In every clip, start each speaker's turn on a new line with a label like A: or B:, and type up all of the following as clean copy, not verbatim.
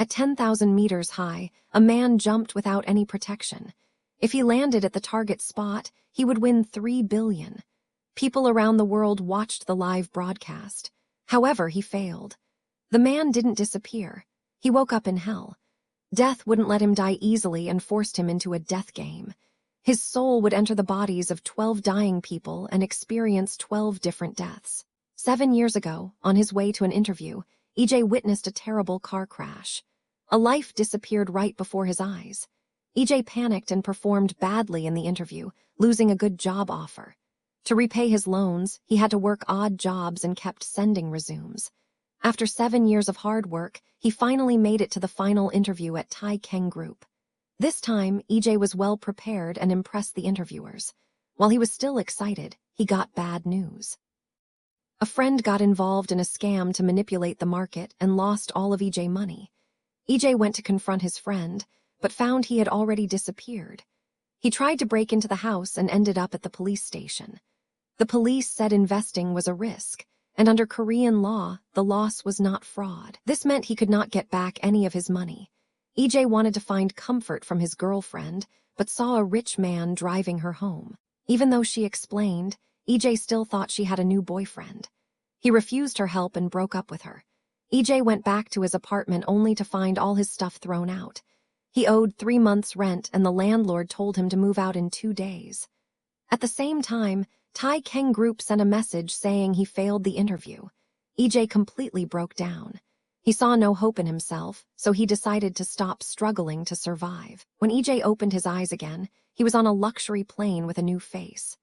A: At 10,000 meters high, a man jumped without any protection. If he landed at the target spot, he would win $3 billion. People around the world watched the live broadcast. However, he failed. The man didn't disappear. He woke up in hell. Death wouldn't let him die easily and forced him into a death game. His soul would enter the bodies of 12 dying people and experience 12 different deaths. 7 years ago, on his way to an interview, EJ witnessed a terrible car crash. A life disappeared right before his eyes. EJ panicked and performed badly in the interview, losing a good job offer. To repay his loans, he had to work odd jobs and kept sending resumes. After 7 years of hard work, he finally made it to the final interview at Thai Keng Group. This time, EJ was well prepared and impressed the interviewers. While he was still excited, he got bad news. A friend got involved in a scam to manipulate the market and lost all of EJ's money. EJ went to confront his friend, but found he had already disappeared. He tried to break into the house and ended up at the police station. The police said investing was a risk, and under Korean law, the loss was not fraud. This meant he could not get back any of his money. EJ wanted to find comfort from his girlfriend, but saw a rich man driving her home. Even though she explained, EJ still thought she had a new boyfriend. He refused her help and broke up with her. EJ went back to his apartment only to find all his stuff thrown out. He owed 3 months' rent and the landlord told him to move out in 2 days. At the same time, Thai Keng Group sent a message saying he failed the interview. EJ completely broke down. He saw no hope in himself, so he decided to stop struggling to survive. When EJ opened his eyes again, he was on a luxury plane with a new face.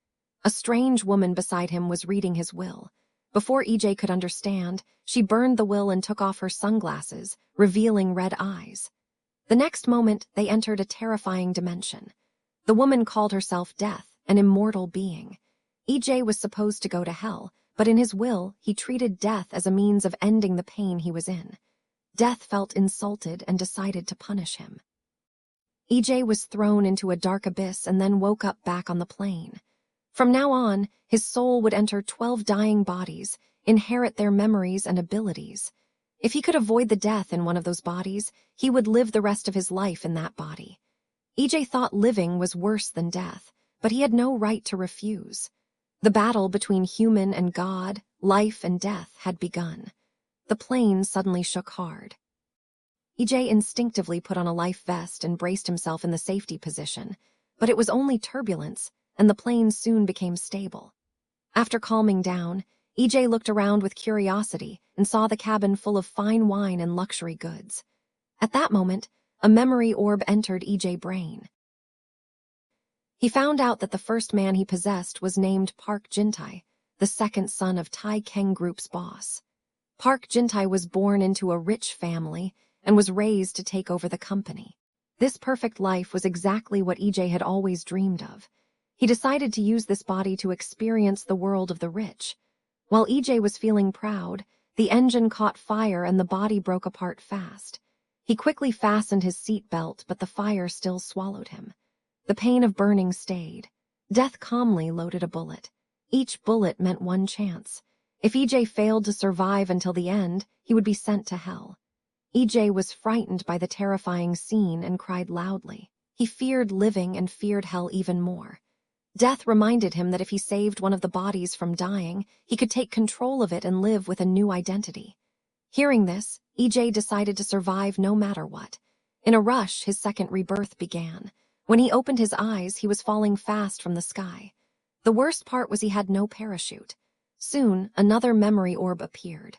A: A strange woman beside him was reading his will. Before EJ could understand, she burned the will and took off her sunglasses, revealing red eyes. The next moment, they entered a terrifying dimension. The woman called herself Death, an immortal being. EJ was supposed to go to hell, but in his will, he treated death as a means of ending the pain he was in. Death felt insulted and decided to punish him. EJ was thrown into a dark abyss and then woke up back on the plane. From now on, his soul would enter 12 dying bodies, inherit their memories and abilities. If he could avoid the death in one of those bodies, he would live the rest of his life in that body. EJ thought living was worse than death, but he had no right to refuse. The battle between human and God, life and death, had begun. The plane suddenly shook hard. EJ instinctively put on a life vest and braced himself in the safety position, but it was only turbulence, and the plane soon became stable. After calming down, EJ looked around with curiosity and saw the cabin full of fine wine and luxury goods. At that moment, a memory orb entered EJ's brain. He found out that the first man he possessed was named Park Jintae, the second son of Thai Keng Group's boss. Park Jintae was born into a rich family and was raised to take over the company. This perfect life was exactly what EJ had always dreamed of. He decided to use this body to experience the world of the rich. While EJ was feeling proud, the engine caught fire and the body broke apart fast. He quickly fastened his seat belt, but the fire still swallowed him. The pain of burning stayed. Death calmly loaded a bullet. Each bullet meant one chance. If EJ failed to survive until the end, he would be sent to hell. EJ was frightened by the terrifying scene and cried loudly. He feared living and feared hell even more. Death reminded him that if he saved one of the bodies from dying, he could take control of it and live with a new identity. Hearing this, EJ decided to survive no matter what. In a rush, his second rebirth began. When he opened his eyes, he was falling fast from the sky. The worst part was he had no parachute. Soon, another memory orb appeared.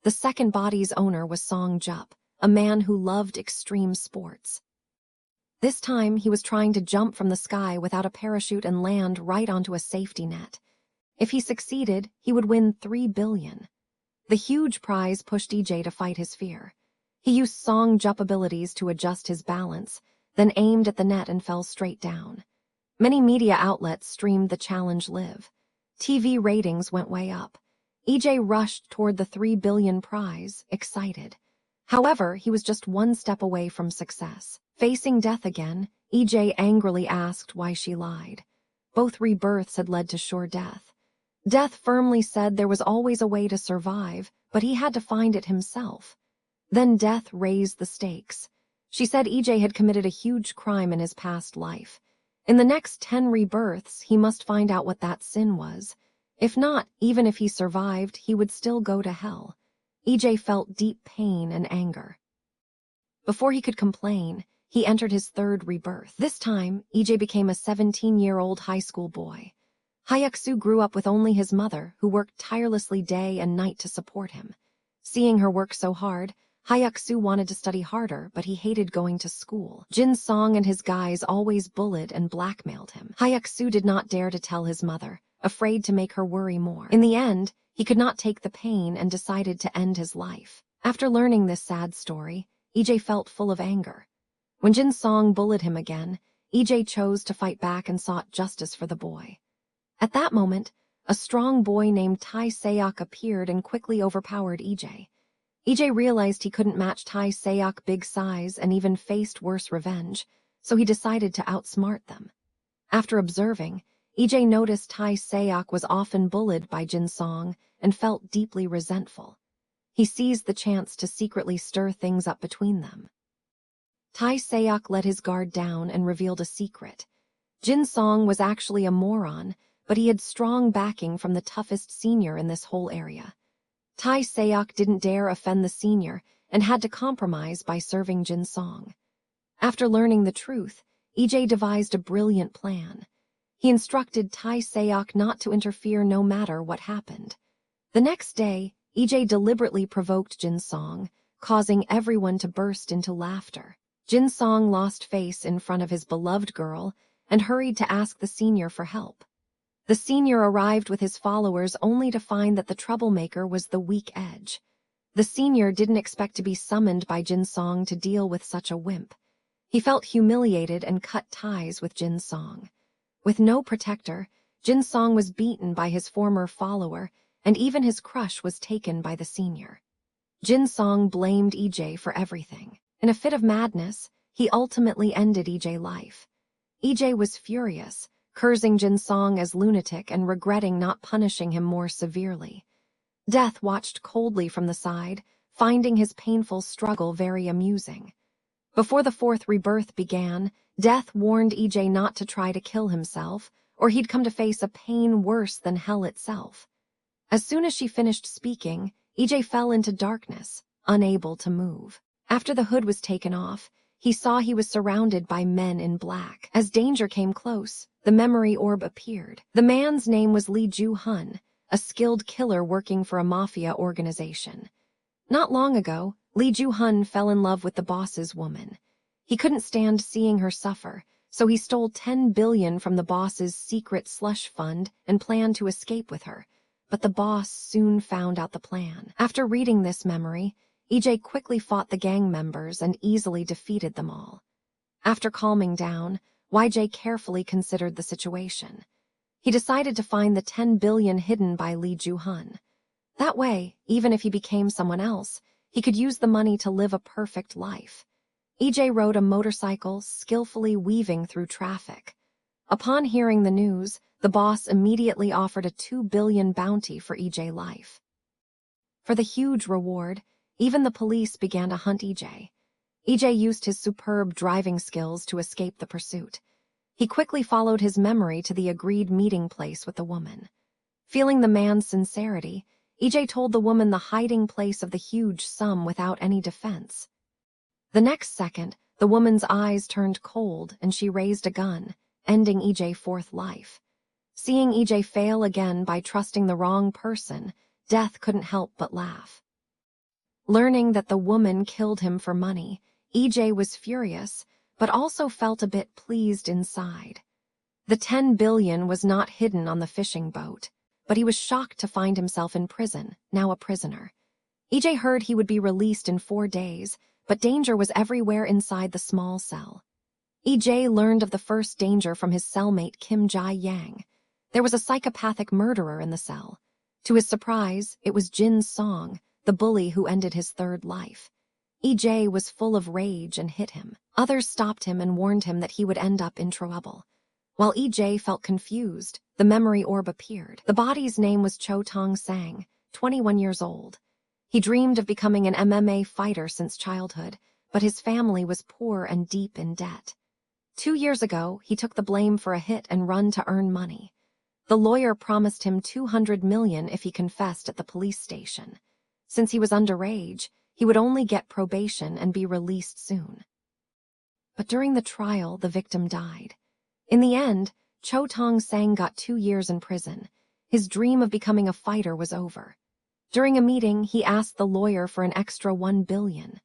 A: The second body's owner was Song Jup, a man who loved extreme sports. This time, he was trying to jump from the sky without a parachute and land right onto a safety net. If he succeeded, he would win $3 billion. The huge prize pushed EJ to fight his fear. He used Song Jup abilities to adjust his balance, then aimed at the net and fell straight down. Many media outlets streamed the challenge live. TV ratings went way up. EJ rushed toward the $3 billion prize, excited. However, he was just one step away from success. Facing death again, EJ angrily asked why she lied. Both rebirths had led to sure death. Death firmly said there was always a way to survive, but he had to find it himself. Then death raised the stakes. She said EJ had committed a huge crime in his past life. In the next 10 rebirths, he must find out what that sin was. If not, even if he survived, he would still go to hell. EJ felt deep pain and anger. Before he could complain, he entered his 3rd rebirth. This time, EJ became a 17-year-old high school boy. Hyuk-soo grew up with only his mother, who worked tirelessly day and night to support him. Seeing her work so hard, Hyuk-soo wanted to study harder, but he hated going to school. Jin-song and his guys always bullied and blackmailed him. Hyuk-soo did not dare to tell his mother, afraid to make her worry more. In the end, he could not take the pain and decided to end his life. After learning this sad story, EJ felt full of anger. When Jin-song bullied him again, EJ chose to fight back and sought justice for the boy. At that moment, a strong boy named Tae Seok appeared and quickly overpowered EJ. EJ realized he couldn't match Tae Seok's big size and even faced worse revenge, so he decided to outsmart them. After observing, EJ noticed Tae Seok was often bullied by Jin-song and felt deeply resentful. He seized the chance to secretly stir things up between them. Tae Seok let his guard down and revealed a secret. Jin-song was actually a moron, but he had strong backing from the toughest senior in this whole area. Tae Seok didn't dare offend the senior and had to compromise by serving Jin-song. After learning the truth, EJ devised a brilliant plan. He instructed Tae Seok not to interfere no matter what happened. The next day, EJ deliberately provoked Jin-song, causing everyone to burst into laughter. Jin-song lost face in front of his beloved girl and hurried to ask the senior for help. The senior arrived with his followers only to find that the troublemaker was the weak edge. The senior didn't expect to be summoned by Jin-song to deal with such a wimp. He felt humiliated and cut ties with Jin-song. With no protector, Jin-song was beaten by his former follower, and even his crush was taken by the senior. Jin-song blamed EJ for everything. In a fit of madness, he ultimately ended EJ's life. EJ was furious, cursing Jin-song as lunatic and regretting not punishing him more severely. Death watched coldly from the side, finding his painful struggle very amusing. Before the 4th rebirth began, Death warned EJ not to try to kill himself, or he'd come to face a pain worse than hell itself. As soon as she finished speaking, EJ fell into darkness, unable to move. After the hood was taken off, he saw he was surrounded by men in black. As danger came close, the memory orb appeared. The man's name was Lee Joo-hun, a skilled killer working for a mafia organization. Not long ago, Lee Joo-hun fell in love with the boss's woman. He couldn't stand seeing her suffer, so he stole 10 billion from the boss's secret slush fund and planned to escape with her. But the boss soon found out the plan. After reading this memory, EJ quickly fought the gang members and easily defeated them all. After calming down, YJ carefully considered the situation. He decided to find the 10 billion hidden by Lee Joo-hun. That way, even if he became someone else, he could use the money to live a perfect life. EJ rode a motorcycle, skillfully weaving through traffic. Upon hearing the news, the boss immediately offered a 2 billion bounty for EJ's life. For the huge reward, even the police began to hunt EJ. EJ used his superb driving skills to escape the pursuit. He quickly followed his memory to the agreed meeting place with the woman. Feeling the man's sincerity, EJ told the woman the hiding place of the huge sum without any defense. The next second, the woman's eyes turned cold and she raised a gun, ending EJ's 4th life. Seeing EJ fail again by trusting the wrong person, Death couldn't help but laugh. Learning that the woman killed him for money, EJ was furious, but also felt a bit pleased inside. The 10 billion was not hidden on the fishing boat, but he was shocked to find himself in prison, now a prisoner. EJ heard he would be released in 4 days, but danger was everywhere inside the small cell. EJ learned of the first danger from his cellmate Kim Jae-yang. There was a psychopathic murderer in the cell. To his surprise, it was Jin-song, the bully who ended his 3rd life. EJ was full of rage and hit him. Others stopped him and warned him that he would end up in trouble. While EJ felt confused, the memory orb appeared. The body's name was Cho Tong-sang, 21 years old. He dreamed of becoming an MMA fighter since childhood, but his family was poor and deep in debt. 2 years ago, he took the blame for a hit and run to earn money. The lawyer promised him $200 million if he confessed at the police station. Since he was underage, he would only get probation and be released soon. But during the trial, the victim died. In the end, Cho Tong-sang got 2 years in prison. His dream of becoming a fighter was over. During a meeting, he asked the lawyer for an extra $1 billion.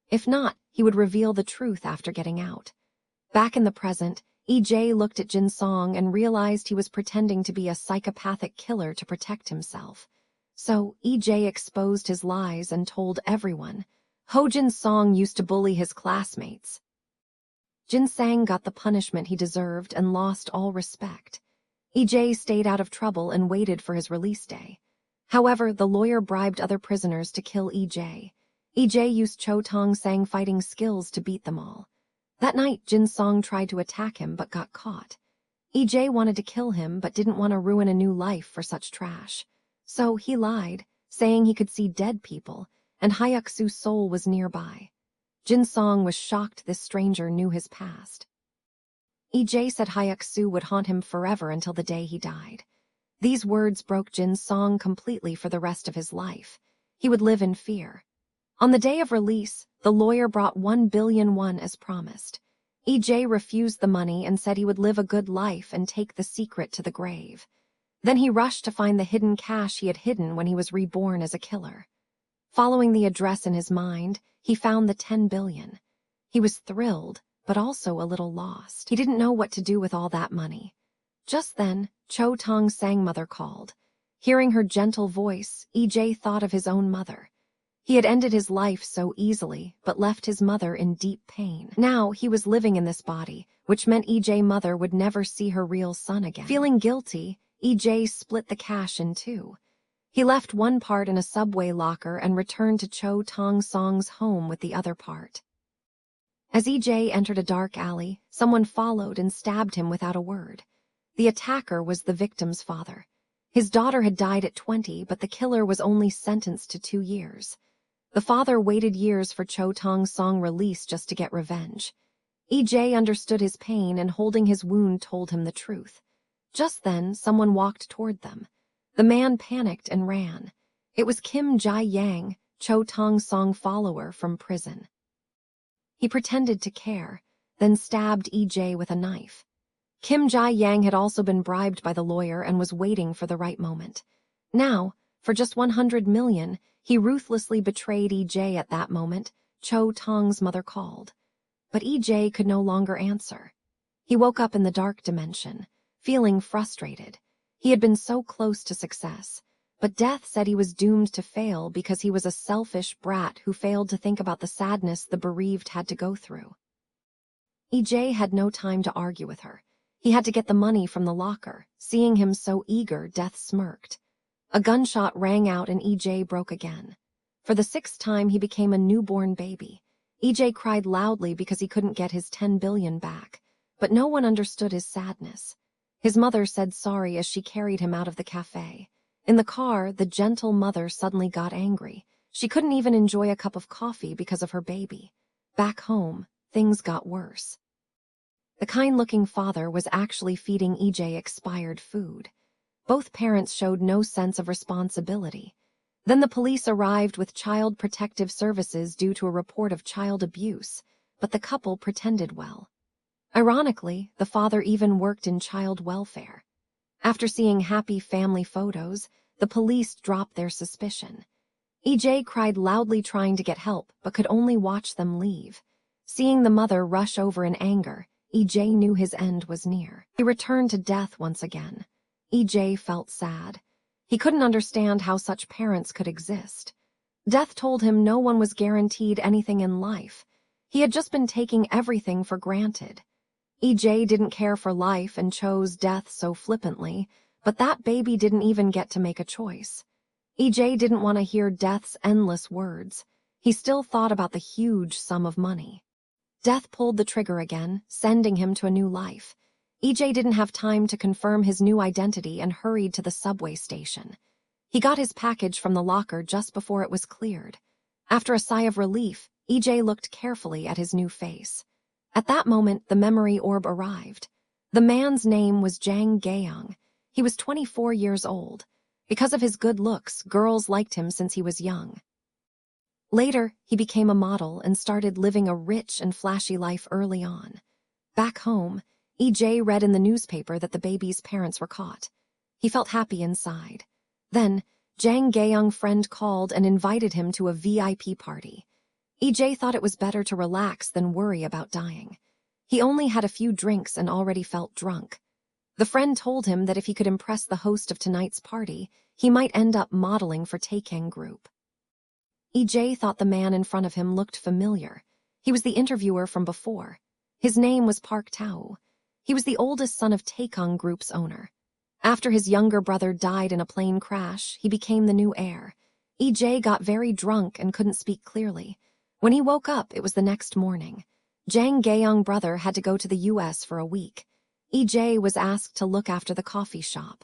A: If not, he would reveal the truth after getting out. Back in the present, EJ looked at Jin Song and realized he was pretending to be a psychopathic killer to protect himself. So, EJ exposed his lies and told everyone. Ho Jin Song used to bully his classmates. Jin Sang got the punishment he deserved and lost all respect. EJ stayed out of trouble and waited for his release day. However, the lawyer bribed other prisoners to kill EJ. EJ used Cho Tong-sang fighting skills to beat them all. That night, Jin Song tried to attack him but got caught. EJ wanted to kill him but didn't want to ruin a new life for such trash. So he lied, saying he could see dead people, and Hyuk-soo's soul was nearby. Jin Song was shocked this stranger knew his past. EJ said Hyuk-soo would haunt him forever until the day he died. These words broke Jin Song completely for the rest of his life. He would live in fear. On the day of release, the lawyer brought 1 billion won as promised. EJ refused the money and said he would live a good life and take the secret to the grave. Then he rushed to find the hidden cash he had hidden when he was reborn as a killer. Following the address in his mind, he found the 10 billion. He was thrilled, but also a little lost. He didn't know what to do with all that money. Just then, Cho Tong-sang mother called. Hearing her gentle voice, EJ thought of his own mother. He had ended his life so easily, but left his mother in deep pain. Now he was living in this body, which meant EJ's mother would never see her real son again. Feeling guilty, EJ split the cash in two. He left one part in a subway locker and returned to Cho Tong-sang's home with the other part. As EJ entered a dark alley, someone followed and stabbed him without a word. The attacker was the victim's father. His daughter had died at 20, but the killer was only sentenced to 2 years. The father waited years for Cho Tong-sang release just to get revenge. EJ understood his pain and holding his wound told him the truth. Just then, someone walked toward them. The man panicked and ran. It was Kim Jae-yang, Cho Tong-sang follower from prison. He pretended to care, then stabbed EJ with a knife. Kim Jae-yang had also been bribed by the lawyer and was waiting for the right moment. Now, for just 100 million, he ruthlessly betrayed EJ at that moment. Cho Tong's mother called. But EJ could no longer answer. He woke up in the dark dimension, feeling frustrated. He had been so close to success, but death said he was doomed to fail because he was a selfish brat who failed to think about the sadness the bereaved had to go through. EJ had no time to argue with her. He had to get the money from the locker. Seeing him so eager, Death smirked. A gunshot rang out and EJ broke again. For the 6th time, he became a newborn baby. EJ cried loudly because he couldn't get his 10 billion back, but no one understood his sadness. His mother said sorry as she carried him out of the cafe. In the car, the gentle mother suddenly got angry. She couldn't even enjoy a cup of coffee because of her baby. Back home, things got worse. The kind-looking father was actually feeding EJ expired food. Both parents showed no sense of responsibility. Then the police arrived with Child Protective Services due to a report of child abuse, but the couple pretended well. Ironically, the father even worked in child welfare. After seeing happy family photos, the police dropped their suspicion. EJ cried loudly trying to get help, but could only watch them leave. Seeing the mother rush over in anger, EJ knew his end was near. He returned to Death once again. EJ felt sad. He couldn't understand how such parents could exist. Death told him no one was guaranteed anything in life. He had just been taking everything for granted. EJ didn't care for life and chose death so flippantly, but that baby didn't even get to make a choice. EJ didn't want to hear Death's endless words. He still thought about the huge sum of money. Death pulled the trigger again, sending him to a new life. EJ didn't have time to confirm his new identity and hurried to the subway station. He got his package from the locker just before it was cleared. After a sigh of relief, EJ looked carefully at his new face. At that moment, the memory orb arrived. The man's name was Jang Gaeyoung. He was 24 years old. Because of his good looks, girls liked him since he was young. Later, he became a model and started living a rich and flashy life early on. Back home, EJ read in the newspaper that the baby's parents were caught. He felt happy inside. Then, Jang Gaeyoung's friend called and invited him to a VIP party. EJ thought it was better to relax than worry about dying. He only had a few drinks and already felt drunk. The friend told him that if he could impress the host of tonight's party, he might end up modeling for Taekang Group. EJ thought the man in front of him looked familiar. He was the interviewer from before. His name was Park Tao. He was the oldest son of Taekang Group's owner. After his younger brother died in a plane crash, he became the new heir. EJ got very drunk and couldn't speak clearly. When he woke up, it was the next morning. Jang Gaeyoung's brother had to go to the US for a week. EJ was asked to look after the coffee shop.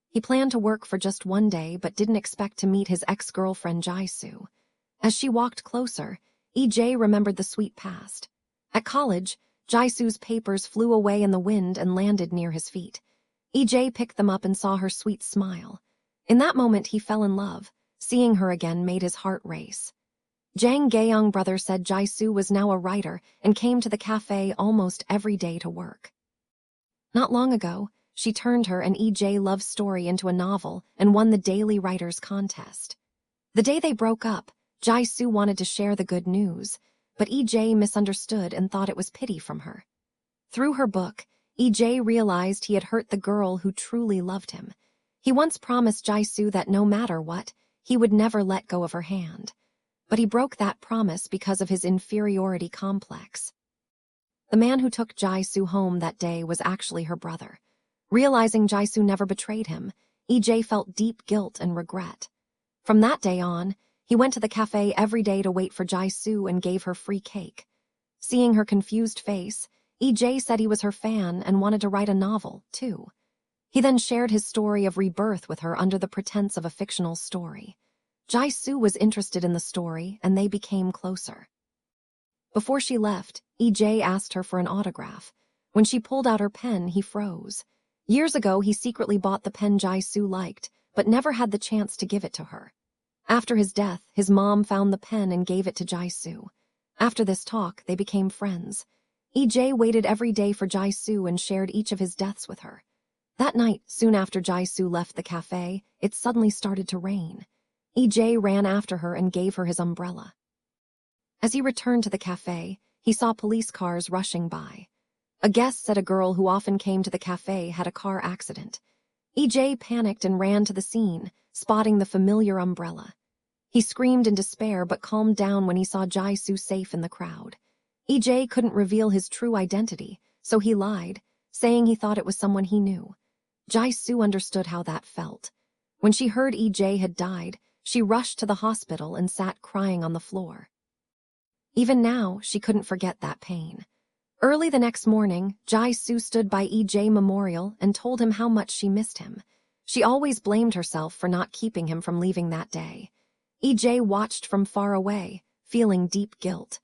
A: He planned to work for just one day but didn't expect to meet his ex-girlfriend Jaisu. As she walked closer, EJ remembered the sweet past. At college, Jaisu's papers flew away in the wind and landed near his feet. EJ picked them up and saw her sweet smile. In that moment, he fell in love. Seeing her again made his heart race. Jang Gaeyoung's brother said Jaisu was now a writer and came to the cafe almost every day to work. Not long ago, she turned her and EJ love story into a novel and won the Daily Writers Contest. The day they broke up, Jaisu wanted to share the good news, but EJ misunderstood and thought it was pity from her. Through her book, EJ realized he had hurt the girl who truly loved him. He once promised Jaisu that no matter what, he would never let go of her hand. But he broke that promise because of his inferiority complex. The man who took Jaisu home that day was actually her brother. Realizing Jaisu never betrayed him, EJ felt deep guilt and regret. From that day on, he went to the cafe every day to wait for Jaisu and gave her free cake. Seeing her confused face, EJ said he was her fan and wanted to write a novel, too. He then shared his story of rebirth with her under the pretense of a fictional story. Jaisu was interested in the story, and they became closer. Before she left, EJ asked her for an autograph. When she pulled out her pen, he froze. Years ago, he secretly bought the pen Jaisu liked, but never had the chance to give it to her. After his death, his mom found the pen and gave it to Jaisu. After this talk, they became friends. EJ waited every day for Jaisu and shared each of his deaths with her. That night, soon after Jaisu left the cafe, it suddenly started to rain. EJ ran after her and gave her his umbrella. As he returned to the cafe, he saw police cars rushing by. A guest said a girl who often came to the cafe had a car accident. EJ panicked and ran to the scene, spotting the familiar umbrella. He screamed in despair but calmed down when he saw Jaisu safe in the crowd. EJ couldn't reveal his true identity, so he lied, saying he thought it was someone he knew. Jaisu understood how that felt. When she heard EJ had died, she rushed to the hospital and sat crying on the floor. Even now, she couldn't forget that pain. Early the next morning, Jaisu stood by EJ Memorial and told him how much she missed him. She always blamed herself for not keeping him from leaving that day. EJ watched from far away, feeling deep guilt.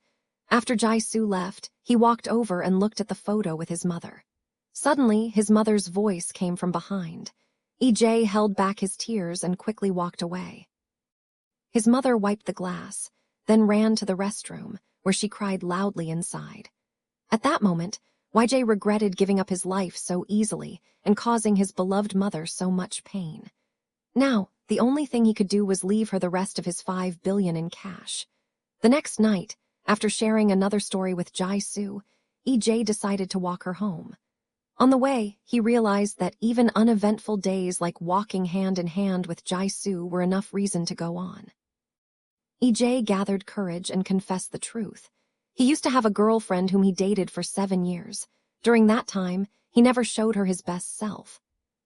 A: After Jaisu left, he walked over and looked at the photo with his mother. Suddenly, his mother's voice came from behind. EJ held back his tears and quickly walked away. His mother wiped the glass, then ran to the restroom, where she cried loudly inside. At that moment, YJ regretted giving up his life so easily and causing his beloved mother so much pain. Now, the only thing he could do was leave her the rest of his $5 billion in cash. The next night, after sharing another story with Jaisu, EJ decided to walk her home. On the way, he realized that even uneventful days like walking hand in hand with Jaisu were enough reason to go on. EJ gathered courage and confessed the truth. He used to have a girlfriend whom he dated for 7 years. During that time, he never showed her his best self.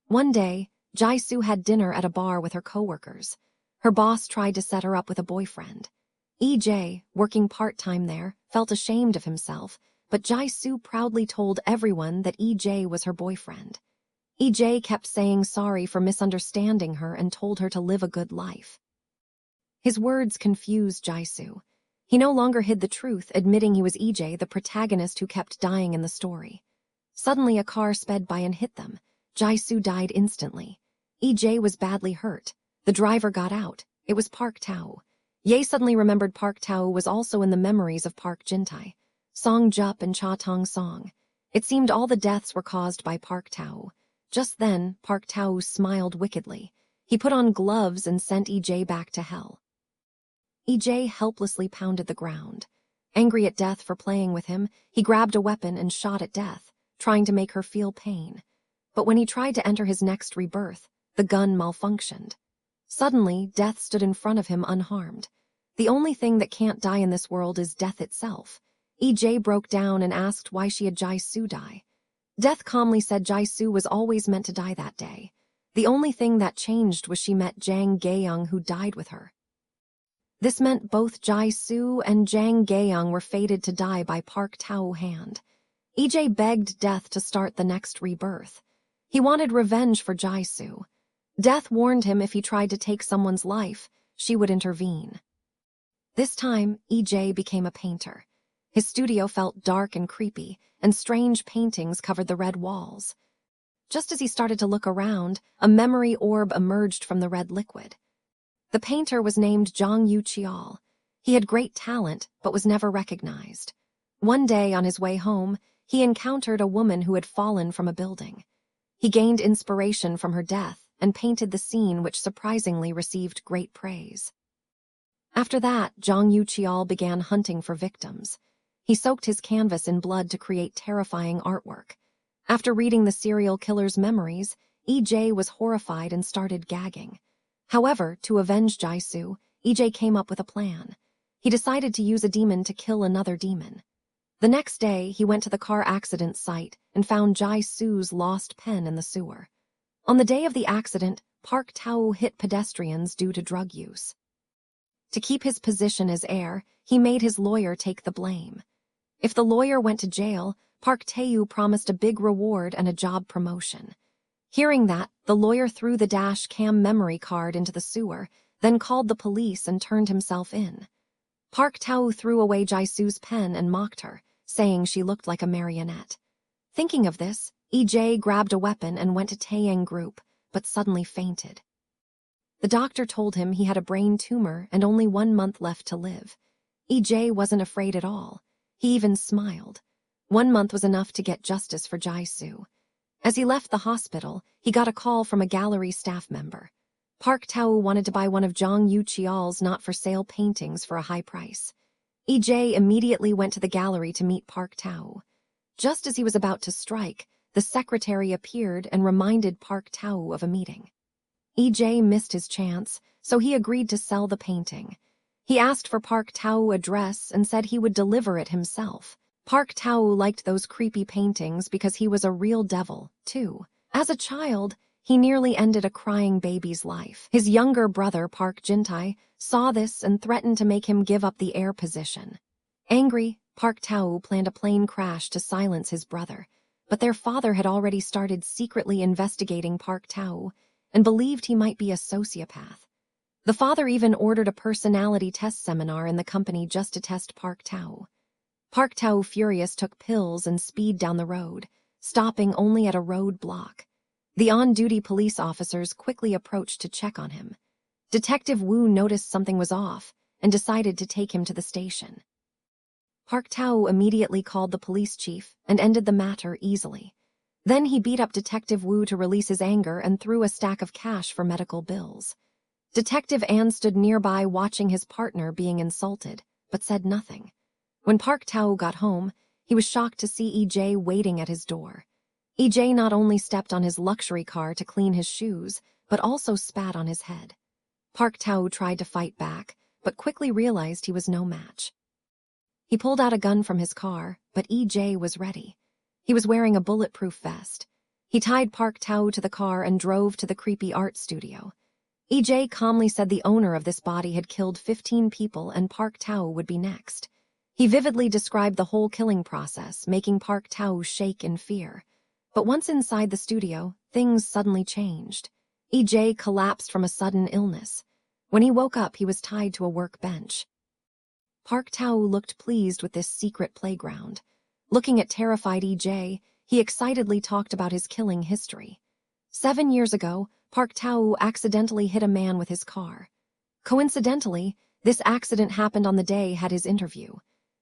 A: One day, Jaisu had dinner at a bar with her coworkers. Her boss tried to set her up with a boyfriend. EJ, working part-time there, felt ashamed of himself, but Jaisu proudly told everyone that EJ was her boyfriend. EJ kept saying sorry for misunderstanding her and told her to live a good life. His words confused Jisoo. He no longer hid the truth, admitting he was EJ, the protagonist who kept dying in the story. Suddenly, a car sped by and hit them. Jisoo died instantly. EJ was badly hurt. The driver got out. It was Park Tao. Ye suddenly remembered Park Tao was also in the memories of Park Jintae, Song Jup and Cha Tong Song. It seemed all the deaths were caused by Park Tao. Just then, Park Tao smiled wickedly. He put on gloves and sent EJ back to hell. EJ helplessly pounded the ground. Angry at Death for playing with him, he grabbed a weapon and shot at Death, trying to make her feel pain. But when he tried to enter his next rebirth, the gun malfunctioned. Suddenly, Death stood in front of him unharmed. The only thing that can't die in this world is death itself. EJ broke down and asked why she had Jisoo die. Death calmly said Jisoo was always meant to die that day. The only thing that changed was she met Jang Gaeyoung, who died with her. This meant both Jisoo and Jang Gaeyoung were fated to die by Park Tao hand. EJ begged Death to start the next rebirth. He wanted revenge for Jisoo. Death warned him if he tried to take someone's life, she would intervene. This time, EJ became a painter. His studio felt dark and creepy, and strange paintings covered the red walls. Just as he started to look around, a memory orb emerged from the red liquid. The painter was named Jong Yu Cheol. He had great talent, but was never recognized. One day, on his way home, he encountered a woman who had fallen from a building. He gained inspiration from her death and painted the scene, which surprisingly received great praise. After that, Jong Yu Cheol began hunting for victims. He soaked his canvas in blood to create terrifying artwork. After reading the serial killer's memories, EJ was horrified and started gagging. However, to avenge Jisoo, EJ came up with a plan. He decided to use a demon to kill another demon. The next day, he went to the car accident site and found Jisoo's lost pen in the sewer. On the day of the accident, Park Tao hit pedestrians due to drug use. To keep his position as heir, he made his lawyer take the blame. If the lawyer went to jail, Park Tae-woo promised a big reward and a job promotion. Hearing that, the lawyer threw the dash cam memory card into the sewer, then called the police and turned himself in. Park Tao threw away Jisoo's pen and mocked her, saying she looked like a marionette. Thinking of this, EJ grabbed a weapon and went to Taeyang Group, but suddenly fainted. The doctor told him he had a brain tumor and only 1 month left to live. EJ wasn't afraid at all. He even smiled. 1 month was enough to get justice for Jisoo. As he left the hospital, he got a call from a gallery staff member. Park Tao wanted to buy one of Jong Yu Cheol's not-for-sale paintings for a high price. EJ immediately went to the gallery to meet Park Tao. Just as he was about to strike, the secretary appeared and reminded Park Tao of a meeting. EJ missed his chance, so he agreed to sell the painting. He asked for Park Tao's address and said he would deliver it himself. Park Tao liked those creepy paintings because he was a real devil, too. As a child, he nearly ended a crying baby's life. His younger brother, Park Jintae, saw this and threatened to make him give up the heir position. Angry, Park Tao planned a plane crash to silence his brother, but their father had already started secretly investigating Park Tao and believed he might be a sociopath. The father even ordered a personality test seminar in the company just to test Park Tao. Park Tao, furious, took pills and speed down the road, stopping only at a roadblock. The on-duty police officers quickly approached to check on him. Detective Wu noticed something was off and decided to take him to the station. Park Tao immediately called the police chief and ended the matter easily. Then he beat up Detective Wu to release his anger and threw a stack of cash for medical bills. Detective An stood nearby watching his partner being insulted, but said nothing. When Park Tao got home, he was shocked to see EJ waiting at his door. EJ not only stepped on his luxury car to clean his shoes, but also spat on his head. Park Tao tried to fight back, but quickly realized he was no match. He pulled out a gun from his car, but EJ was ready. He was wearing a bulletproof vest. He tied Park Tao to the car and drove to the creepy art studio. EJ calmly said the owner of this body had killed 15 people and Park Tao would be next. He vividly described the whole killing process, making Park Tao shake in fear. But once inside the studio, things suddenly changed. EJ collapsed from a sudden illness. When he woke up, he was tied to a workbench. Park Tao looked pleased with this secret playground. Looking at terrified EJ, he excitedly talked about his killing history. 7 years ago, Park Tao accidentally hit a man with his car. Coincidentally, this accident happened on the day he had his interview.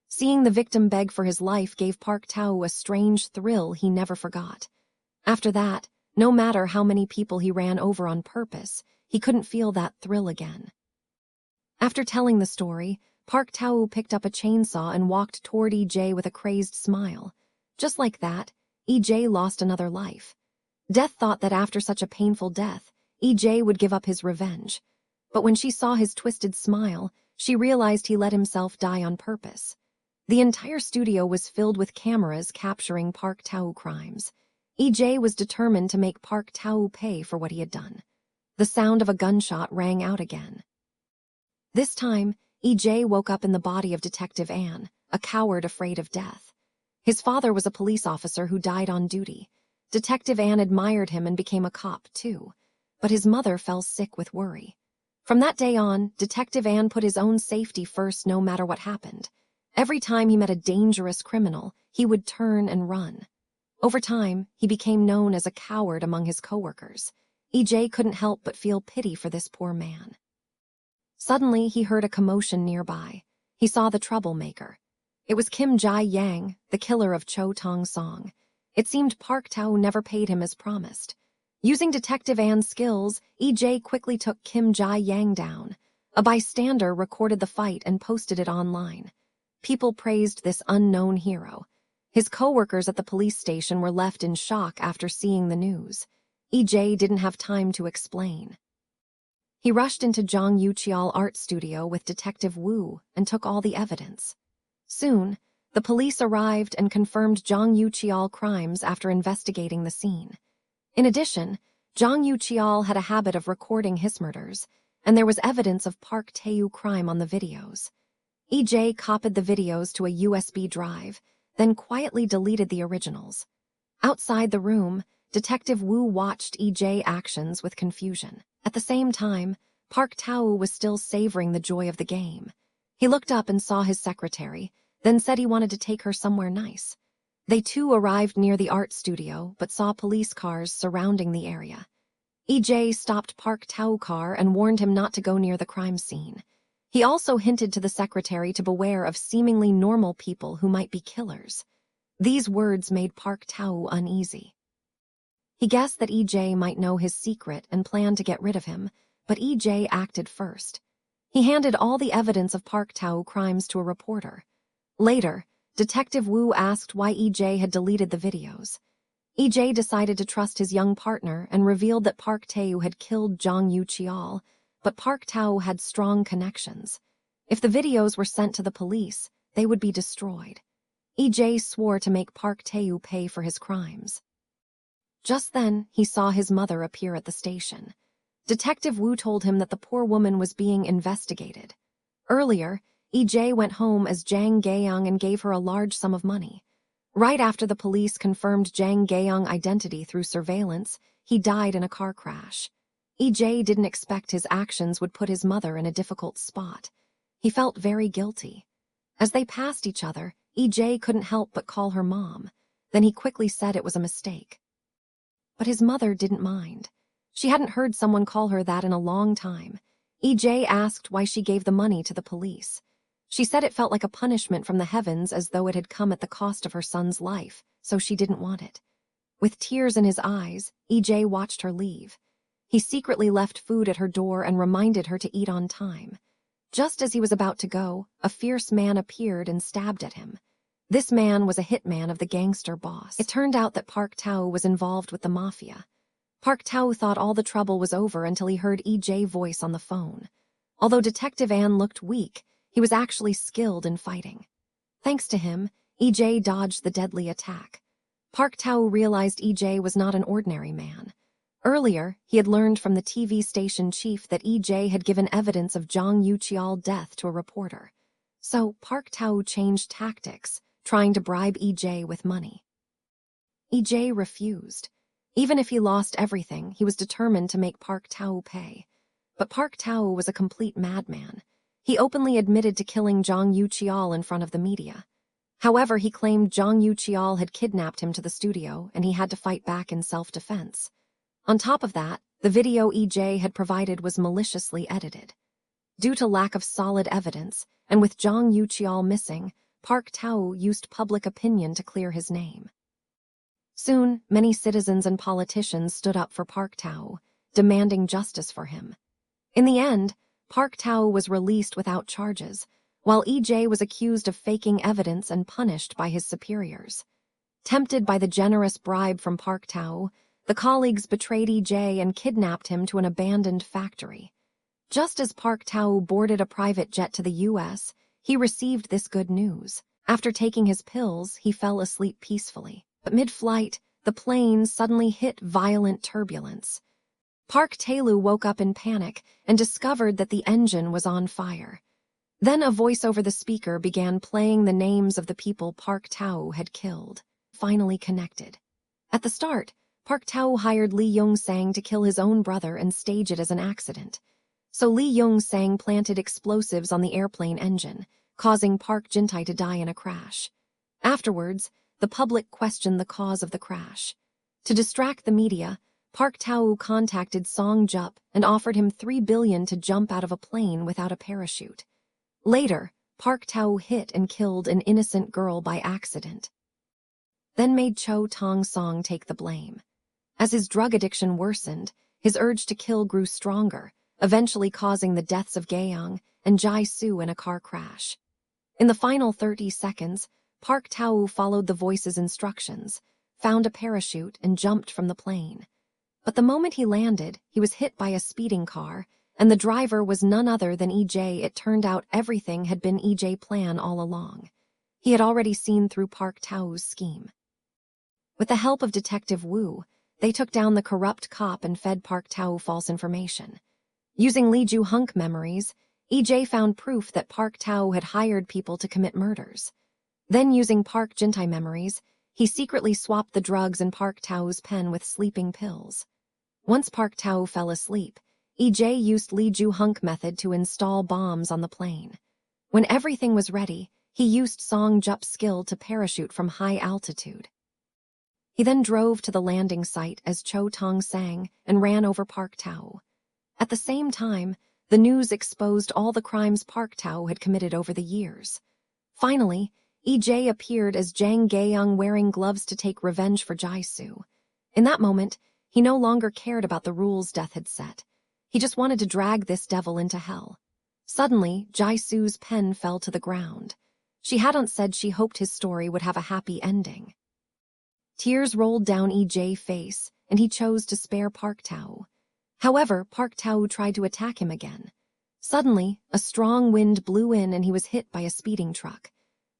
A: Seeing the victim beg for his life gave Park Tao a strange thrill he never forgot. After that, no matter how many people he ran over on purpose, he couldn't feel that thrill again. After telling the story, Park Tao picked up a chainsaw and walked toward EJ with a crazed smile. Just like that, EJ lost another life. Death thought that after such a painful death, EJ would give up his revenge. But when she saw his twisted smile, she realized he let himself die on purpose. The entire studio was filled with cameras capturing Park Tao crimes. EJ was determined to make Park Tao pay for what he had done. The sound of a gunshot rang out again. This time, EJ woke up in the body of Detective Ann, a coward afraid of death. His father was a police officer who died on duty. Detective Ann admired him and became a cop, too. But his mother fell sick with worry. From that day on, Detective Ann put his own safety first no matter what happened. Every time he met a dangerous criminal, he would turn and run. Over time, he became known as a coward among his coworkers. EJ couldn't help but feel pity for this poor man. Suddenly, he heard a commotion nearby. He saw the troublemaker. It was Kim Jae-yang, the killer of Cho Tong-song. It seemed Park Tao never paid him as promised. Using Detective Ann's skills, EJ quickly took Kim Jae-yang down. A bystander recorded the fight and posted it online. People praised this unknown hero. His co-workers at the police station were left in shock after seeing the news. EJ didn't have time to explain. He rushed into Jang Yuchial art studio with Detective Wu and took all the evidence. Soon, the police arrived and confirmed Jang Yuchial crimes after investigating the scene. In addition, Jang Yuchial had a habit of recording his murders, and there was evidence of Park Tae-woo crime on the videos. EJ copied the videos to a USB drive, then quietly deleted the originals. Outside the room, Detective Wu watched EJ actions with confusion. At the same time, Park Tao was still savoring the joy of the game. He looked up and saw his secretary, then said he wanted to take her somewhere nice. They too arrived near the art studio, but saw police cars surrounding the area. EJ stopped Park Tao car and warned him not to go near the crime scene. He also hinted to the secretary to beware of seemingly normal people who might be killers. These words made Park Tao uneasy. He guessed that EJ might know his secret and planned to get rid of him, but EJ acted first. He handed all the evidence of Park Tao crimes to a reporter. Later, Detective Wu asked why EJ had deleted the videos. EJ decided to trust his young partner and revealed that Park Tae-woo had killed Jang Yuchial, but Park Tao had strong connections. If the videos were sent to the police, they would be destroyed. EJ swore to make Park Tae-woo pay for his crimes. Just then, he saw his mother appear at the station. Detective Wu told him that the poor woman was being investigated. Earlier, EJ went home as Jang Gaeyoung and gave her a large sum of money. Right after the police confirmed Jang Gaeyoung's identity through surveillance, he died in a car crash. EJ didn't expect his actions would put his mother in a difficult spot. He felt very guilty. As they passed each other, EJ couldn't help but call her mom. Then he quickly said it was a mistake. But his mother didn't mind. She hadn't heard someone call her that in a long time. EJ asked why she gave the money to the police. She said it felt like a punishment from the heavens, as though it had come at the cost of her son's life, so she didn't want it. With tears in his eyes, EJ watched her leave. He secretly left food at her door and reminded her to eat on time. Just as he was about to go, a fierce man appeared and stabbed at him. This man was a hitman of the gangster boss. It turned out that Park Tao was involved with the mafia. Park Tao thought all the trouble was over until he heard EJ's voice on the phone. Although Detective Ann looked weak, he was actually skilled in fighting. Thanks to him, EJ dodged the deadly attack. Park Tao realized EJ was not an ordinary man. Earlier, he had learned from the TV station chief that EJ had given evidence of Jang Yuchial's death to a reporter. So Park Tao changed tactics, trying to bribe EJ with money. EJ refused. Even if he lost everything, he was determined to make Park Tao pay. But Park Tao was a complete madman. He openly admitted to killing Zhang Yuqiao in front of the media. However, he claimed Zhang Yuqiao had kidnapped him to the studio and he had to fight back in self-defense. On top of that, the video EJ had provided was maliciously edited. Due to lack of solid evidence, and with Zhang Yuqiao missing, Park Tao used public opinion to clear his name. Soon, many citizens and politicians stood up for Park Tao, demanding justice for him. In the end, Park Tao was released without charges, while EJ was accused of faking evidence and punished by his superiors. Tempted by the generous bribe from Park Tao, the colleagues betrayed EJ and kidnapped him to an abandoned factory. Just as Park Tao boarded a private jet to the US, he received this good news. After taking his pills, he fell asleep peacefully. But mid-flight, the plane suddenly hit violent turbulence. Park Tao woke up in panic and discovered that the engine was on fire. Then a voice over the speaker began playing the names of the people Park Tao had killed. Finally connected. At the start, Park Tao hired Lee Young-sang to kill his own brother and stage it as an accident. So Lee Young-sang planted explosives on the airplane engine, causing Park Jin-tae to die in a crash. Afterwards, the public questioned the cause of the crash. To distract the media, Park Tao contacted Song Jup and offered him $3 billion to jump out of a plane without a parachute. Later, Park Tao hit and killed an innocent girl by accident. Then made Cho Tong-song take the blame. As his drug addiction worsened, his urge to kill grew stronger, eventually causing the deaths of Gaeyoung and Jae-soo in a car crash. In the final 30 seconds, Park Tao followed the voice's instructions, found a parachute, and jumped from the plane. But the moment he landed, he was hit by a speeding car, and the driver was none other than EJ. It turned out everything had been EJ's plan all along. He had already seen through Park Tao's scheme. With the help of Detective Wu, they took down the corrupt cop and fed Park Tao false information. Using Lee Ju-hunk memories, EJ found proof that Park Tao had hired people to commit murders. Then, using Park Jin-tae memories, he secretly swapped the drugs in Park Tao's pen with sleeping pills. Once Park Tao fell asleep, EJ used Lee Ju-hunk method to install bombs on the plane. When everything was ready, he used Song Jup's skill to parachute from high altitude. He then drove to the landing site as Cho Tong-sang and ran over Park Tao. At the same time, the news exposed all the crimes Park Tao had committed over the years. Finally, EJ appeared as Jang Gaeyoung wearing gloves to take revenge for Jae-soo. In that moment, he no longer cared about the rules death had set. He just wanted to drag this devil into hell. Suddenly, Jae-soo's pen fell to the ground. She hadn't said she hoped his story would have a happy ending. Tears rolled down EJ's face, and he chose to spare Park Tao. However, Park Tao tried to attack him again. Suddenly, a strong wind blew in and he was hit by a speeding truck.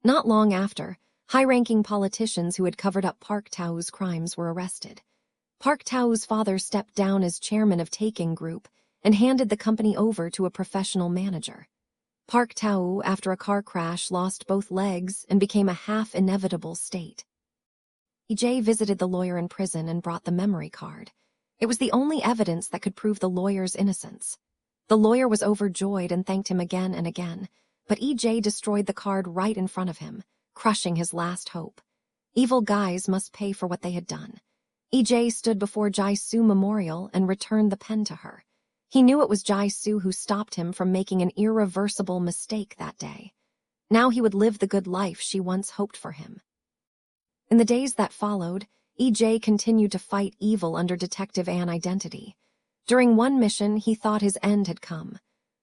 A: Not long after, high-ranking politicians who had covered up Park Tao's crimes were arrested. Park Tao's father stepped down as chairman of Taking Group and handed the company over to a professional manager. Park Tao, after a car crash, lost both legs and became a half-inevitable state. EJ visited the lawyer in prison and brought the memory card. It was the only evidence that could prove the lawyer's innocence. The lawyer was overjoyed and thanked him again and again, but EJ destroyed the card right in front of him, crushing his last hope. Evil guys must pay for what they had done. EJ stood before Jae-soo Memorial and returned the pen to her. He knew it was Jae-soo who stopped him from making an irreversible mistake that day. Now he would live the good life she once hoped for him. In the days that followed, EJ continued to fight evil under Detective Ann identity. During one mission, he thought his end had come.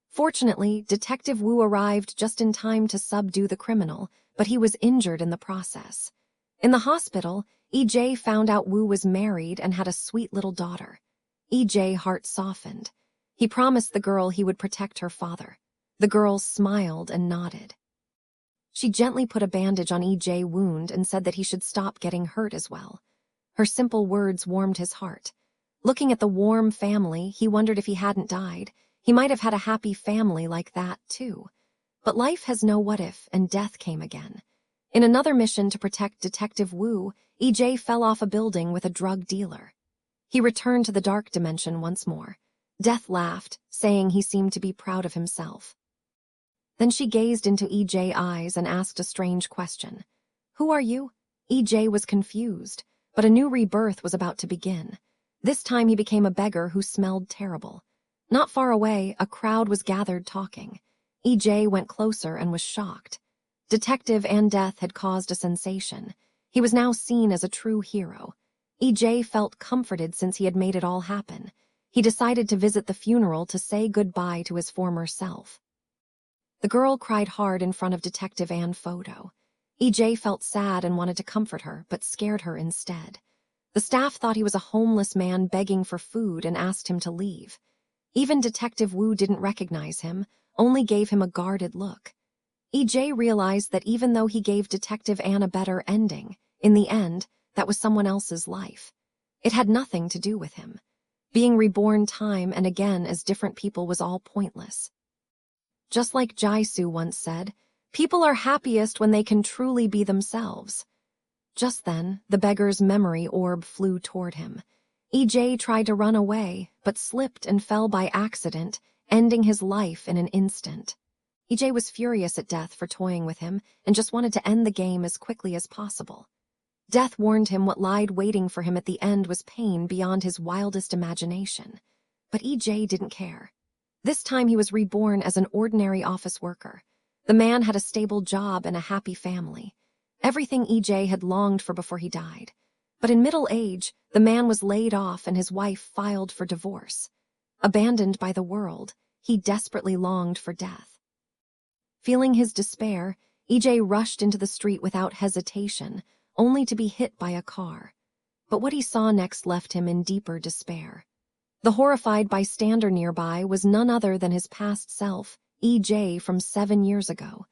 A: Fortunately, Detective Wu arrived just in time to subdue the criminal, but he was injured in the process. In the hospital, EJ found out Wu was married and had a sweet little daughter. EJ's heart softened. He promised the girl he would protect her father. The girl smiled and nodded. She gently put a bandage on EJ's wound and said that he should stop getting hurt as well. Her simple words warmed his heart. Looking at the warm family, he wondered if he hadn't died. He might have had a happy family like that, too. But life has no what-if, and death came again. In another mission to protect Detective Wu, EJ fell off a building with a drug dealer. He returned to the dark dimension once more. Death laughed, saying he seemed to be proud of himself. Then she gazed into EJ's eyes and asked a strange question. "Who are you?" EJ was confused, but a new rebirth was about to begin. This time he became a beggar who smelled terrible. Not far away, a crowd was gathered talking. EJ went closer and was shocked. Detective and Death had caused a sensation. He was now seen as a true hero. EJ felt comforted since he had made it all happen. He decided to visit the funeral to say goodbye to his former self. The girl cried hard in front of Detective and Photo. EJ felt sad and wanted to comfort her, but scared her instead. The staff thought he was a homeless man begging for food and asked him to leave. Even Detective Wu didn't recognize him, only gave him a guarded look. EJ realized that even though he gave Detective Ann a better ending, in the end, that was someone else's life. It had nothing to do with him. Being reborn time and again as different people was all pointless. Just like Jaisu once said, people are happiest when they can truly be themselves. Just then, the beggar's memory orb flew toward him. EJ tried to run away, but slipped and fell by accident, ending his life in an instant. EJ was furious at Death for toying with him and just wanted to end the game as quickly as possible. Death warned him what lied waiting for him at the end was pain beyond his wildest imagination. But EJ didn't care. This time he was reborn as an ordinary office worker. The man had a stable job and a happy family. Everything EJ had longed for before he died. But in middle age, the man was laid off and his wife filed for divorce. Abandoned by the world, he desperately longed for death. Feeling his despair, EJ rushed into the street without hesitation, only to be hit by a car. But what he saw next left him in deeper despair. The horrified bystander nearby was none other than his past self, EJ from 7 years ago.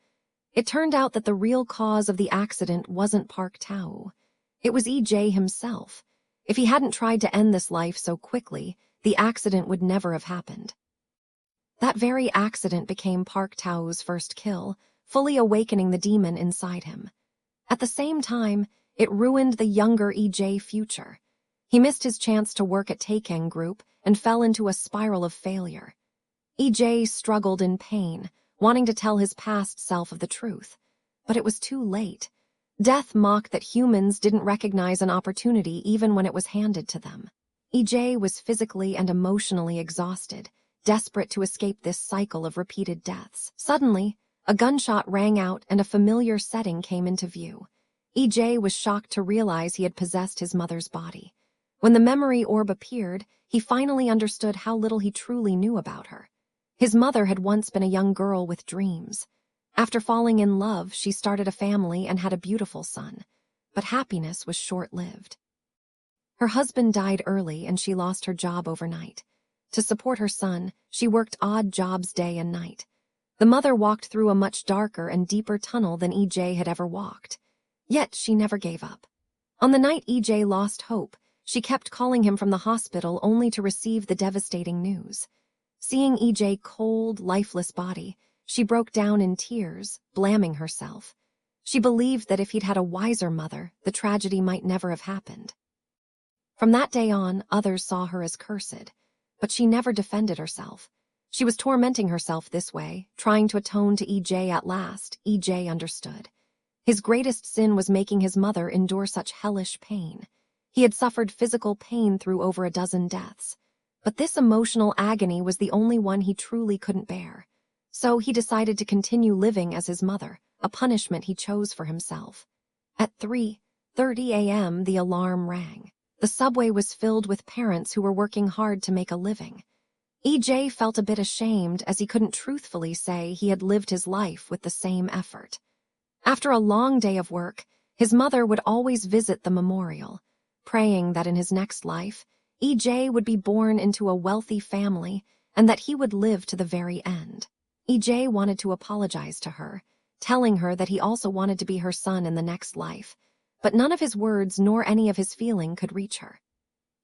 A: It turned out that the real cause of the accident wasn't Park Tao. It was EJ himself. If he hadn't tried to end this life so quickly, the accident would never have happened. That very accident became Park Tao's first kill, fully awakening the demon inside him. At the same time, it ruined the younger EJ future. He missed his chance to work at Taekeng Group and fell into a spiral of failure. EJ struggled in pain, wanting to tell his past self of the truth. But it was too late. Death mocked that humans didn't recognize an opportunity even when it was handed to them. EJ was physically and emotionally exhausted, desperate to escape this cycle of repeated deaths. Suddenly, a gunshot rang out and a familiar setting came into view. EJ was shocked to realize he had possessed his mother's body. When the memory orb appeared, he finally understood how little he truly knew about her. His mother had once been a young girl with dreams. After falling in love, she started a family and had a beautiful son. But happiness was short-lived. Her husband died early and she lost her job overnight. To support her son, she worked odd jobs day and night. The mother walked through a much darker and deeper tunnel than EJ had ever walked. Yet she never gave up. On the night EJ lost hope, she kept calling him from the hospital only to receive the devastating news. Seeing EJ's cold, lifeless body, she broke down in tears, blaming herself. She believed that if he'd had a wiser mother, the tragedy might never have happened. From that day on, others saw her as cursed, but she never defended herself. She was tormenting herself this way, trying to atone to EJ at last. EJ understood. His greatest sin was making his mother endure such hellish pain. He had suffered physical pain through over a dozen deaths, but this emotional agony was the only one he truly couldn't bear. So he decided to continue living as his mother, a punishment he chose for himself. At 3:30 a.m., the alarm rang. The subway was filled with parents who were working hard to make a living. EJ felt a bit ashamed as he couldn't truthfully say he had lived his life with the same effort. After a long day of work, his mother would always visit the memorial, praying that in his next life, EJ would be born into a wealthy family and that he would live to the very end. EJ wanted to apologize to her, telling her that he also wanted to be her son in the next life, but none of his words nor any of his feeling could reach her.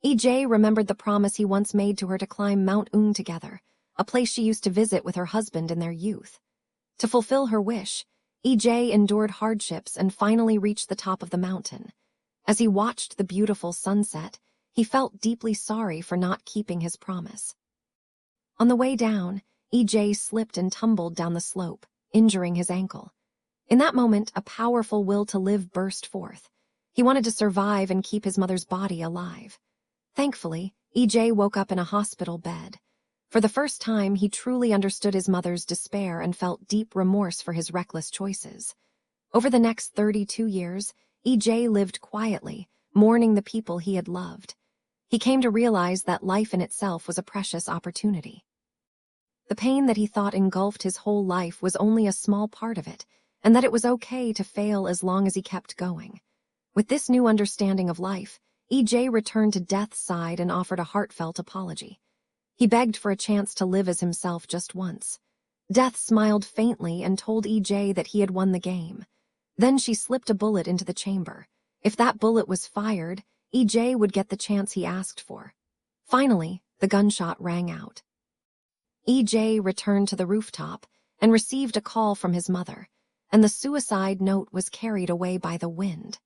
A: EJ remembered the promise he once made to her to climb Mount Un together, a place she used to visit with her husband in their youth. To fulfill her wish, EJ endured hardships and finally reached the top of the mountain. As he watched the beautiful sunset, He felt deeply sorry for not keeping his promise. On the way down, EJ slipped and tumbled down the slope, injuring his ankle. In that moment, a powerful will to live burst forth. He wanted to survive and keep his mother's body alive. Thankfully, EJ woke up in a hospital bed. For the first time, he truly understood his mother's despair and felt deep remorse for his reckless choices. Over the next 32 years, EJ lived quietly, mourning the people he had loved. He came to realize that life in itself was a precious opportunity. The pain that he thought engulfed his whole life was only a small part of it, and that it was okay to fail as long as he kept going. With this new understanding of life, EJ returned to Death's side and offered a heartfelt apology. He begged for a chance to live as himself just once. Death smiled faintly and told EJ that he had won the game. Then she slipped a bullet into the chamber. If that bullet was fired, EJ would get the chance he asked for. Finally, the gunshot rang out. EJ returned to the rooftop and received a call from his mother, and the suicide note was carried away by the wind.